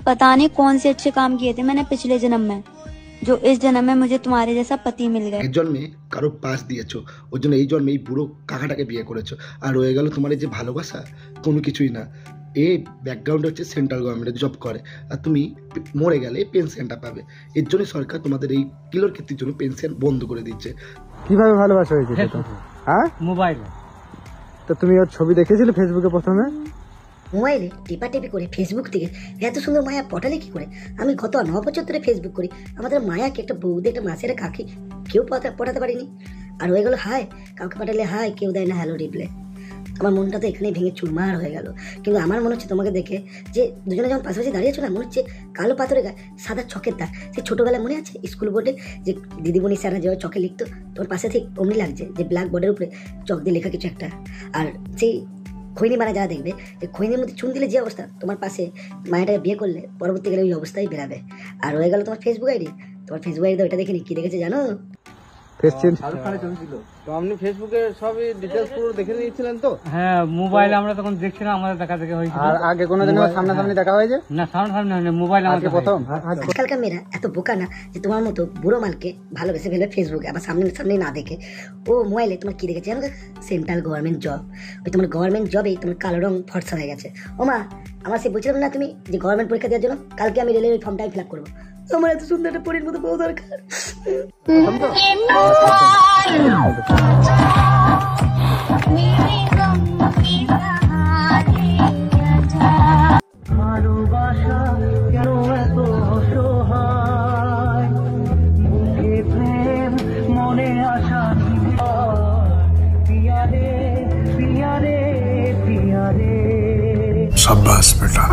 पता नहीं कौन से अच्छे काम किए थे मैंने पिछले जन्म में, जो इस जन्म में मुझे तुम्हारे जैसा पति मिल गया। এক জন্মে কারো পাস দিয়েছো, ওই জন্য এই জন্মে এই বুড়ো কাকাটাকে বিয়ে করেছো, আর রয়ে গেল তোমার এই যে ভালোবাসা কোনো কিছুই না। এ ব্যাকগ্রাউন্ড হচ্ছে সেন্ট্রাল গভর্নমেন্টের জব করে, আর তুমি মরে গেলে পেনশনটা পাবে। এর জন্য সরকার তোমাদের এই কিলোর ক্ষেত্রের জন্য পেনশন বন্ধ করে দিচ্ছে। কিভাবে ভালোবাসা হয়েছে সেটা? হ্যাঁ, মোবাইলে। তো তুমি ওর ছবি দেখেছিলে ফেসবুকে প্রথমে? মোবাইলে টিপাটিপি করে ফেসবুক থেকে এত সুন্দর মায়া পটালে কি করে? আমি গত 9 বছর ধরে ফেসবুক করি, আমাদের মায়াকে একটা বৌদি একটা মাসের কাকি কেউ পটাতে পারিনি। আর হয়ে গেল হাই, কাউকে পাঠালে হাই, কেউ দেয় না হ্যালো রিপ্লাই। আমার মনটা তো এখানেই ভেঙে চুরমার হয়ে গেল। কিন্তু আমার মনে হচ্ছে তোমাকে দেখে যে দুজনে যখন পাশাপাশি দাঁড়িয়েছো না, মনে হচ্ছে কালো পাথরে গায়ে সাদা চকের দাগ। সেই ছোটোবেলায় মনে আছে স্কুল বোর্ডে যে দিদিমণি স্যাররা যেভাবে চকে লিখতো, তোমার পাশে ঠিক অমনি লাগছে যে ব্ল্যাক বোর্ডের উপরে চক দিয়ে লেখা কিছু একটা। আর সেই খৈনি মারা যারা দেখবে, যে খৈনির মধ্যে চুন দিলে যে অবস্থা, তোমার পাশে মায়াটাকে বিয়ে করলে পরবর্তীকালে ওই অবস্থায় বেরাবে। আর হয়ে গেল তোমার ফেসবুক আইডি। তোমার ফেসবুক আইডি ওইটা দেখিনি, কি দেখেছে জানো? আপনি ফেসবুকে সবই ডিটেইলস পুরো দেখে নিয়েছিলেন তো? হ্যাঁ, মোবাইলে আমরা তখন দেখছিলাম, আমাদের দেখা দেখে হয়েছিল। আর আগে কোনোদিন সামনাসামনি দেখা হয়েছে? না, সামনাসামনি হয়নি, মোবাইলে আমাদের প্রথম। আজকালকার মেয়েরা এত বোকা না যে তোমার মতো বুড়ো মালকে ভালোবেসে ফেলবে ফেসবুকে, আবার সামনে সামনে না দেখে। ও মোবাইলে তোমার কি দেখেছে জানো? Central government job. ওই তোমার গভর্নমেন্ট জবেই তোমার কালো রং ফর্সা হয়ে গেছে। ও মা, আমার সে বলছিলাম না তুমি যে গভর্নমেন্ট পরীক্ষা দেওয়ার জন্য কালকে আমি রেলের ওই ফর্মটাই ফিল আপ করবো। আমার এত সুন্দর একটা পরীর মতো বউ দরকার। ভালোবাসা কেন এত অসহায়, বুকে প্রেম মনে আশা পিয়ারে পিয়ারে পিয়ারে। शाबाश बेटा।